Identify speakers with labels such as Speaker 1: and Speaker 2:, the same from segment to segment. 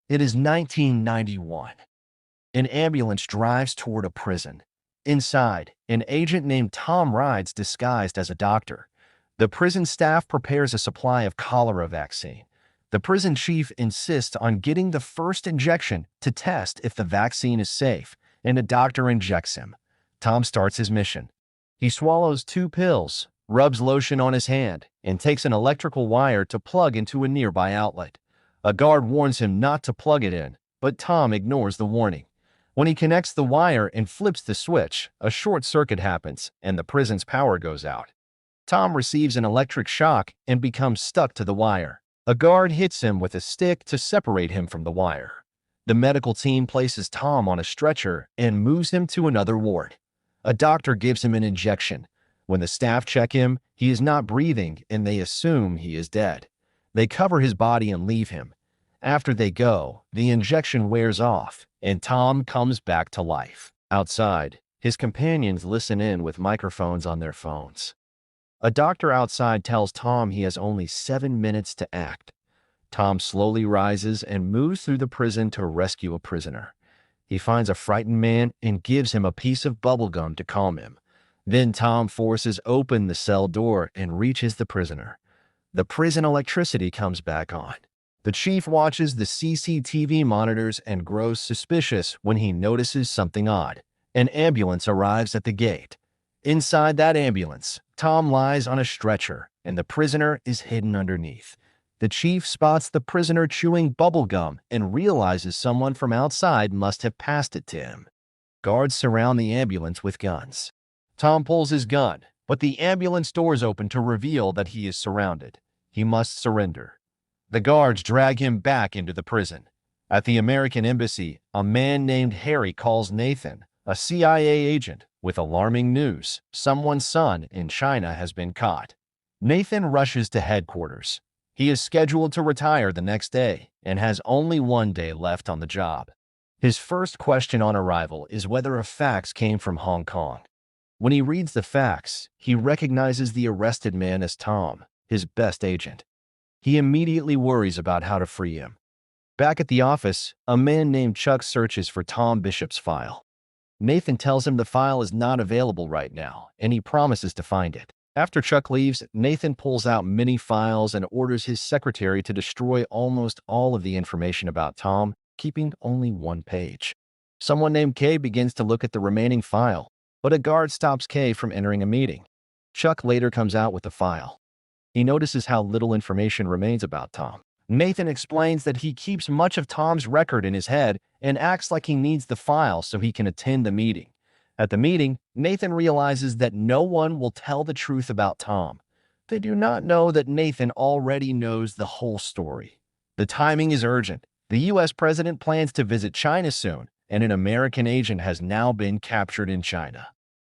Speaker 1: It is 1991. An ambulance drives toward a prison. Inside, an agent named Tom rides disguised as a doctor. The prison staff prepares a supply of cholera vaccine. The prison chief insists on getting the first injection to test if the vaccine is safe, and a doctor injects him. Tom starts his mission. He swallows 2 pills, rubs lotion on his hand, and takes an electrical wire to plug into a nearby outlet. A guard warns him not to plug it in, but Tom ignores the warning. When he connects the wire and flips the switch, a short circuit happens and the prison's power goes out. Tom receives an electric shock and becomes stuck to the wire. A guard hits him with a stick to separate him from the wire. The medical team places Tom on a stretcher and moves him to another ward. A doctor gives him an injection. When the staff check him, he is not breathing and they assume he is dead. They cover his body and leave him. After they go, the injection wears off and Tom comes back to life. Outside, his companions listen in with microphones on their phones. A doctor outside tells Tom he has only 7 minutes to act. Tom slowly rises and moves through the prison to rescue a prisoner. He finds a frightened man and gives him a piece of bubblegum to calm him. Then Tom forces open the cell door and reaches the prisoner. The prison electricity comes back on. The chief watches the CCTV monitors and grows suspicious when he notices something odd. An ambulance arrives at the gate. Inside that ambulance, Tom lies on a stretcher and the prisoner is hidden underneath. The chief spots the prisoner chewing bubblegum and realizes someone from outside must have passed it to him. Guards surround the ambulance with guns. Tom pulls his gun, but the ambulance doors open to reveal that he is surrounded. He must surrender. The guards drag him back into the prison. At the American embassy, a man named Harry calls Nathan, a CIA agent, with alarming news. Someone's son in China has been caught. Nathan rushes to headquarters. He is scheduled to retire the next day and has only 1 day left on the job. His first question on arrival is whether a fax came from Hong Kong. When he reads the fax, he recognizes the arrested man as Tom, his best agent. He immediately worries about how to free him. Back at the office, a man named Chuck searches for Tom Bishop's file. Nathan tells him the file is not available right now, and he promises to find it. After Chuck leaves, Nathan pulls out many files and orders his secretary to destroy almost all of the information about Tom, keeping only 1 page. Someone named Kay begins to look at the remaining file, but a guard stops Kay from entering a meeting. Chuck later comes out with the file. He notices how little information remains about Tom. Nathan explains that he keeps much of Tom's record in his head and acts like he needs the file so he can attend the meeting. At the meeting, Nathan realizes that no one will tell the truth about Tom. They do not know that Nathan already knows the whole story. The timing is urgent. The U.S. president plans to visit China soon, and an American agent has now been captured in China.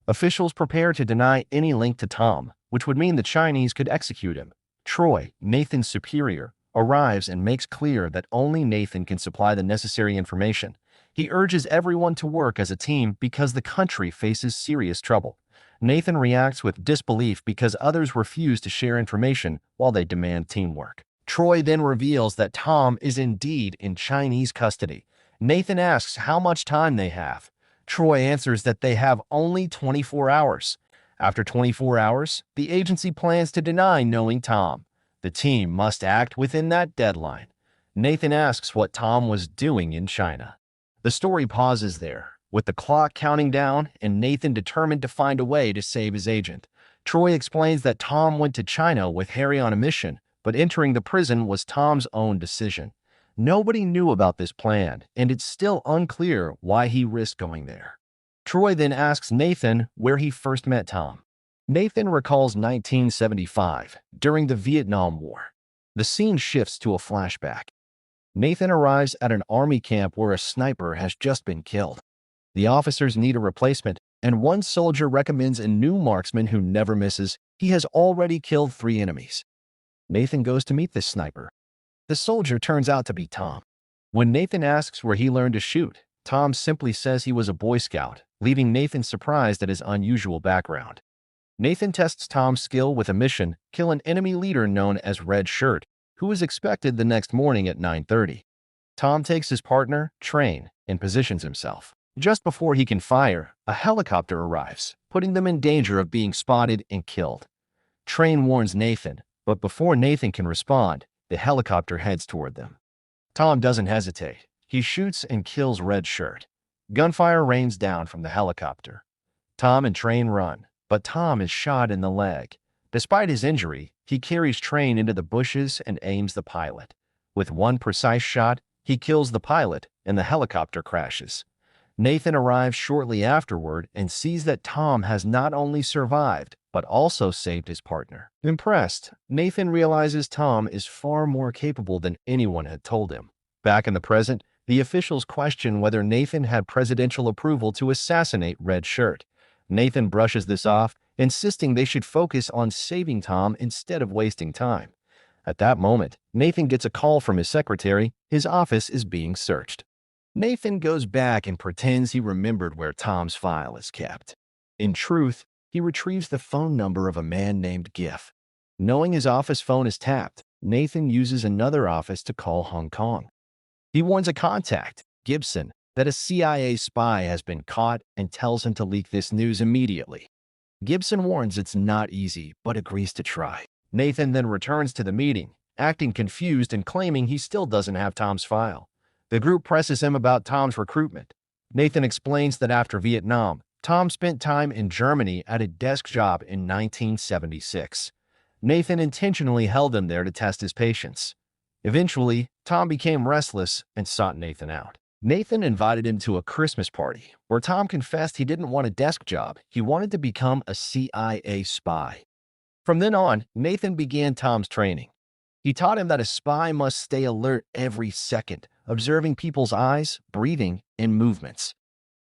Speaker 1: Officials prepare to deny any link to Tom, which would mean the Chinese could execute him. Troy, Nathan's superior, arrives and makes clear that only Nathan can supply the necessary information. He urges everyone to work as a team because the country faces serious trouble. Nathan reacts with disbelief because others refuse to share information while they demand teamwork. Troy then reveals that Tom is indeed in Chinese custody. Nathan asks how much time they have. Troy answers that they have only 24 hours. After 24 hours, the agency plans to deny knowing Tom. The team must act within that deadline. Nathan asks what Tom was doing in China. The story pauses there, with the clock counting down and Nathan determined to find a way to save his agent. Troy explains that Tom went to China with Harry on a mission, but entering the prison was Tom's own decision. Nobody knew about this plan, and it's still unclear why he risked going there. Troy then asks Nathan where he first met Tom. Nathan recalls 1975, during the Vietnam War. The scene shifts to a flashback. Nathan arrives at an army camp where a sniper has just been killed. The officers need a replacement, and one soldier recommends a new marksman who never misses. He has already killed 3 enemies. Nathan goes to meet this sniper. The soldier turns out to be Tom. When Nathan asks where he learned to shoot, Tom simply says he was a Boy Scout, leaving Nathan surprised at his unusual background. Nathan tests Tom's skill with a mission: kill an enemy leader known as Red Shirt, who is expected the next morning at 9:30. Tom takes his partner, Train, and positions himself. Just before he can fire, a helicopter arrives, putting them in danger of being spotted and killed. Train warns Nathan, but before Nathan can respond, the helicopter heads toward them. Tom doesn't hesitate. He shoots and kills Red Shirt. Gunfire rains down from the helicopter. Tom and Train run, but Tom is shot in the leg. Despite his injury, he carries Train into the bushes and aims the pilot. With one precise shot, he kills the pilot and the helicopter crashes. Nathan arrives shortly afterward and sees that Tom has not only survived, but also saved his partner. Impressed, Nathan realizes Tom is far more capable than anyone had told him. Back in the present, the officials question whether Nathan had presidential approval to assassinate Red Shirt. Nathan brushes this off, insisting they should focus on saving Tom instead of wasting time. At that moment, Nathan gets a call from his secretary. His office is being searched. Nathan goes back and pretends he remembered where Tom's file is kept. In truth, he retrieves the phone number of a man named Giff. Knowing his office phone is tapped, Nathan uses another office to call Hong Kong. He warns a contact, Gibson, that a CIA spy has been caught and tells him to leak this news immediately. Gibson warns it's not easy, but agrees to try. Nathan then returns to the meeting, acting confused and claiming he still doesn't have Tom's file. The group presses him about Tom's recruitment. Nathan explains that after Vietnam, Tom spent time in Germany at a desk job in 1976. Nathan intentionally held him there to test his patience. Eventually, Tom became restless and sought Nathan out. Nathan invited him to a Christmas party, where Tom confessed he didn't want a desk job. He wanted to become a CIA spy. From then on, Nathan began Tom's training. He taught him that a spy must stay alert every second, observing people's eyes, breathing, and movements.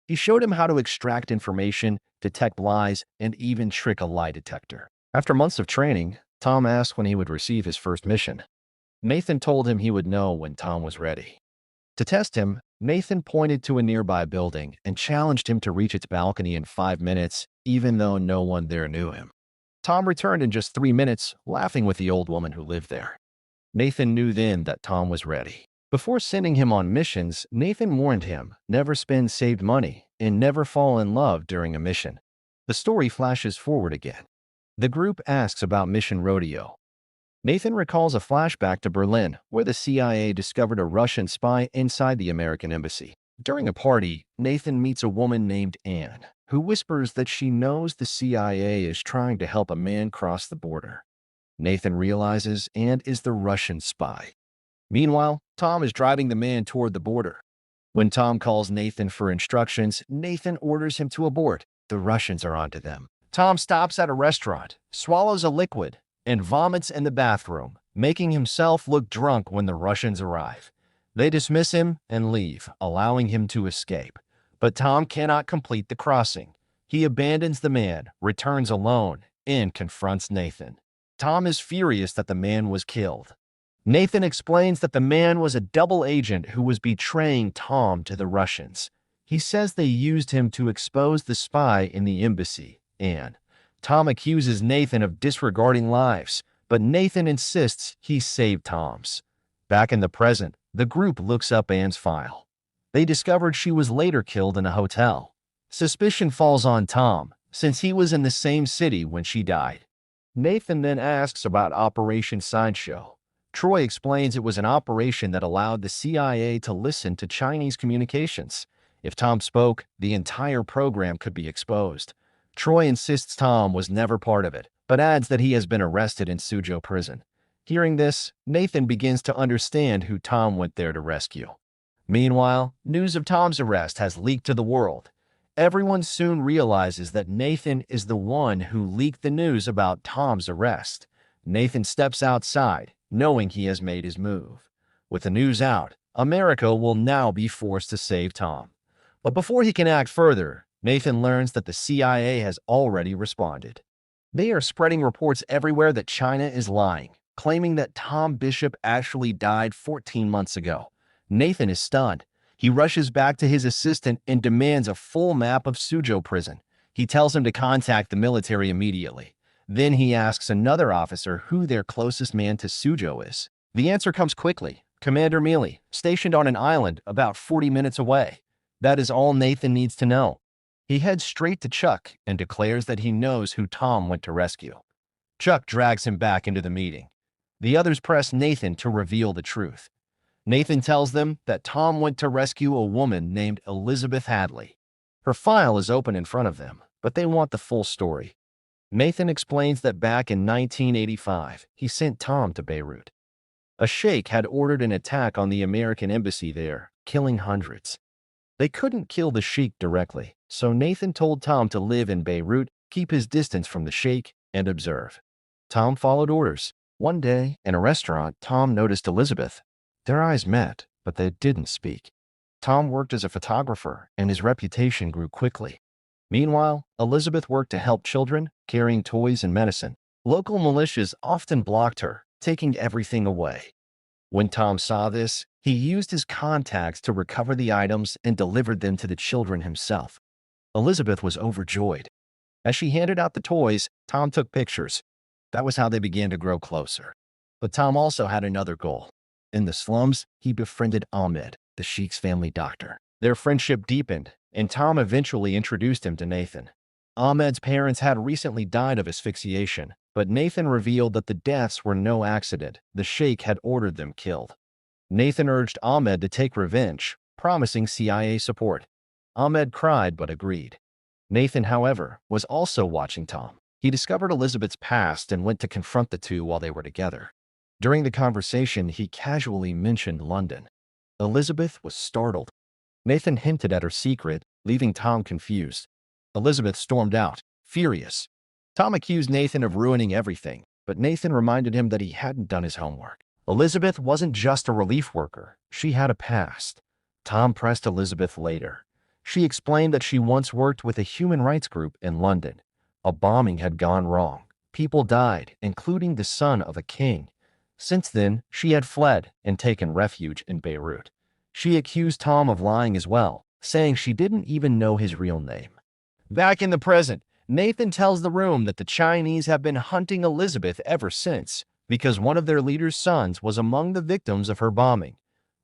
Speaker 1: He showed him how to extract information, detect lies, and even trick a lie detector. After months of training, Tom asked when he would receive his first mission. Nathan told him he would know when Tom was ready. To test him, Nathan pointed to a nearby building and challenged him to reach its balcony in 5 minutes, even though no one there knew him. Tom returned in just 3 minutes, laughing with the old woman who lived there. Nathan knew then that Tom was ready. Before sending him on missions, Nathan warned him, never spend saved money and never fall in love during a mission. The story flashes forward again. The group asks about Mission Rodeo. Nathan recalls a flashback to Berlin, where the CIA discovered a Russian spy inside the American embassy. During a party, Nathan meets a woman named Anne, who whispers that she knows the CIA is trying to help a man cross the border. Nathan realizes Anne is the Russian spy. Meanwhile, Tom is driving the man toward the border. When Tom calls Nathan for instructions, Nathan orders him to abort. The Russians are onto them. Tom stops at a restaurant, swallows a liquid, and vomits in the bathroom, making himself look drunk when the Russians arrive. They dismiss him and leave, allowing him to escape. But Tom cannot complete the crossing. He abandons the man, returns alone, and confronts Nathan. Tom is furious that the man was killed. Nathan explains that the man was a double agent who was betraying Tom to the Russians. He says they used him to expose the spy in the embassy, and Tom accuses Nathan of disregarding lives, but Nathan insists he saved Tom's. Back in the present, the group looks up Anne's file. They discovered she was later killed in a hotel. Suspicion falls on Tom, since he was in the same city when she died. Nathan then asks about Operation Sideshow. Troy explains it was an operation that allowed the CIA to listen to Chinese communications. If Tom spoke, the entire program could be exposed. Troy insists Tom was never part of it, but adds that he has been arrested in Suzhou prison. Hearing this, Nathan begins to understand who Tom went there to rescue. Meanwhile, news of Tom's arrest has leaked to the world. Everyone soon realizes that Nathan is the one who leaked the news about Tom's arrest. Nathan steps outside, knowing he has made his move. With the news out, America will now be forced to save Tom. But before he can act further, Nathan learns that the CIA has already responded. They are spreading reports everywhere that China is lying, claiming that Tom Bishop actually died 14 months ago. Nathan is stunned. He rushes back to his assistant and demands a full map of Suzhou prison. He tells him to contact the military immediately. Then he asks another officer who their closest man to Suzhou is. The answer comes quickly. Commander Mealy, stationed on an island about 40 minutes away. That is all Nathan needs to know. He heads straight to Chuck and declares that he knows who Tom went to rescue. Chuck drags him back into the meeting. The others press Nathan to reveal the truth. Nathan tells them that Tom went to rescue a woman named Elizabeth Hadley. Her file is open in front of them, but they want the full story. Nathan explains that back in 1985, he sent Tom to Beirut. A sheikh had ordered an attack on the American embassy there, killing hundreds. They couldn't kill the sheikh directly, so Nathan told Tom to live in Beirut, keep his distance from the sheikh, and observe. Tom followed orders. One day, in a restaurant, Tom noticed Elizabeth. Their eyes met, but they didn't speak. Tom worked as a photographer, and his reputation grew quickly. Meanwhile, Elizabeth worked to help children, carrying toys and medicine. Local militias often blocked her, taking everything away. When Tom saw this, he used his contacts to recover the items and delivered them to the children himself. Elizabeth was overjoyed. As she handed out the toys, Tom took pictures. That was how they began to grow closer. But Tom also had another goal. In the slums, he befriended Ahmed, the sheikh's family doctor. Their friendship deepened, and Tom eventually introduced him to Nathan. Ahmed's parents had recently died of asphyxiation, but Nathan revealed that the deaths were no accident. The sheikh had ordered them killed. Nathan urged Ahmed to take revenge, promising CIA support. Ahmed cried but agreed. Nathan, however, was also watching Tom. He discovered Elizabeth's past and went to confront the two while they were together. During the conversation, he casually mentioned London. Elizabeth was startled. Nathan hinted at her secret, leaving Tom confused. Elizabeth stormed out, furious. Tom accused Nathan of ruining everything, but Nathan reminded him that he hadn't done his homework. Elizabeth wasn't just a relief worker. She had a past. Tom pressed Elizabeth later. She explained that she once worked with a human rights group in London. A bombing had gone wrong. People died, including the son of a king. Since then, she had fled and taken refuge in Beirut. She accused Tom of lying as well, saying she didn't even know his real name. Back in the present, Nathan tells the room that the Chinese have been hunting Elizabeth ever since, because one of their leader's sons was among the victims of her bombing.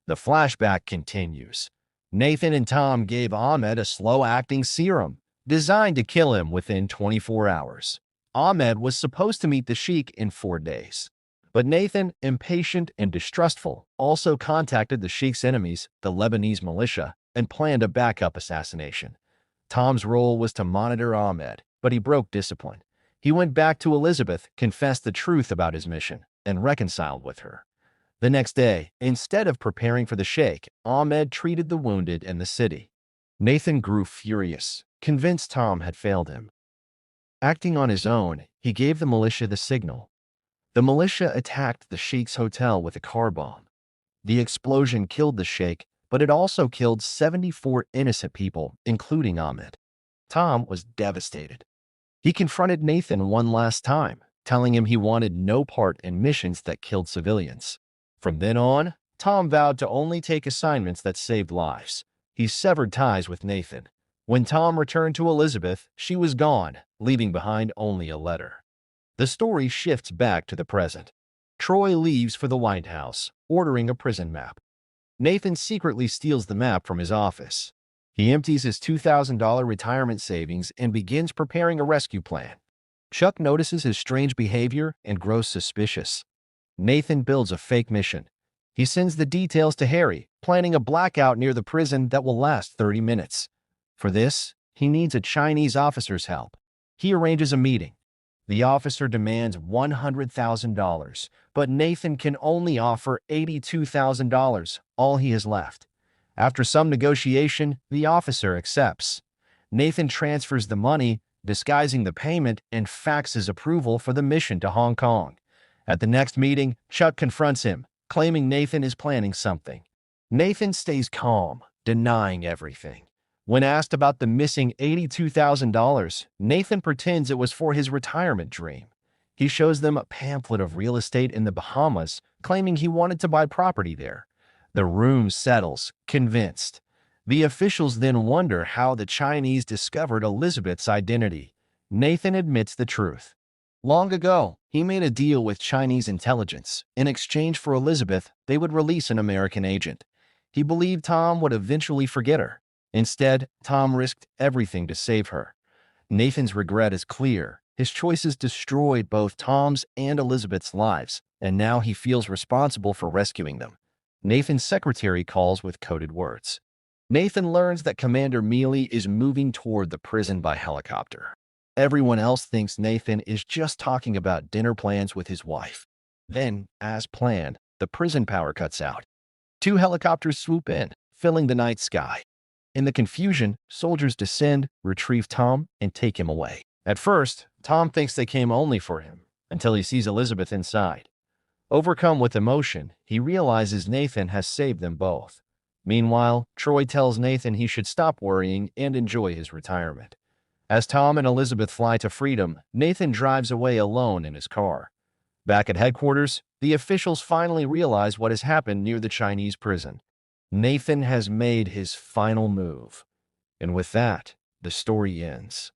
Speaker 1: The flashback continues. Nathan and Tom gave Ahmed a slow-acting serum, designed to kill him within 24 hours. Ahmed was supposed to meet the sheikh in 4 days. But Nathan, impatient and distrustful, also contacted the sheikh's enemies, the Lebanese militia, and planned a backup assassination. Tom's role was to monitor Ahmed, but he broke discipline. He went back to Elizabeth, confessed the truth about his mission, and reconciled with her. The next day, instead of preparing for the sheikh, Ahmed treated the wounded in the city. Nathan grew furious, convinced Tom had failed him. Acting on his own, he gave the militia the signal. The militia attacked the sheikh's hotel with a car bomb. The explosion killed the sheikh, but it also killed 74 innocent people, including Ahmed. Tom was devastated. He confronted Nathan one last time, telling him he wanted no part in missions that killed civilians. From then on, Tom vowed to only take assignments that saved lives. He severed ties with Nathan. When Tom returned to Elizabeth, she was gone, leaving behind only a letter. The story shifts back to the present. Troy leaves for the White House, ordering a prison map. Nathan secretly steals the map from his office. He empties his $2,000 retirement savings and begins preparing a rescue plan. Chuck notices his strange behavior and grows suspicious. Nathan builds a fake mission. He sends the details to Harry, planning a blackout near the prison that will last 30 minutes. For this, he needs a Chinese officer's help. He arranges a meeting. The officer demands $100,000, but Nathan can only offer $82,000, all he has left. After some negotiation, the officer accepts. Nathan transfers the money, disguising the payment, and faxes approval for the mission to Hong Kong. At the next meeting, Chuck confronts him, claiming Nathan is planning something. Nathan stays calm, denying everything. When asked about the missing $82,000, Nathan pretends it was for his retirement dream. He shows them a pamphlet of real estate in the Bahamas, claiming he wanted to buy property there. The room settles, convinced. The officials then wonder how the Chinese discovered Elizabeth's identity. Nathan admits the truth. Long ago, he made a deal with Chinese intelligence. In exchange for Elizabeth, they would release an American agent. He believed Tom would eventually forget her. Instead, Tom risked everything to save her. Nathan's regret is clear. His choices destroyed both Tom's and Elizabeth's lives, and now he feels responsible for rescuing them. Nathan's secretary calls with coded words. Nathan learns that Commander Mealy is moving toward the prison by helicopter. Everyone else thinks Nathan is just talking about dinner plans with his wife. Then, as planned, the prison power cuts out. Two helicopters swoop in, filling the night sky. In the confusion, soldiers descend, retrieve Tom, and take him away. At first, Tom thinks they came only for him, until he sees Elizabeth inside. Overcome with emotion, he realizes Nathan has saved them both. Meanwhile, Troy tells Nathan he should stop worrying and enjoy his retirement. As Tom and Elizabeth fly to freedom, Nathan drives away alone in his car. Back at headquarters, the officials finally realize what has happened near the Chinese prison. Nathan has made his final move. And with that, the story ends.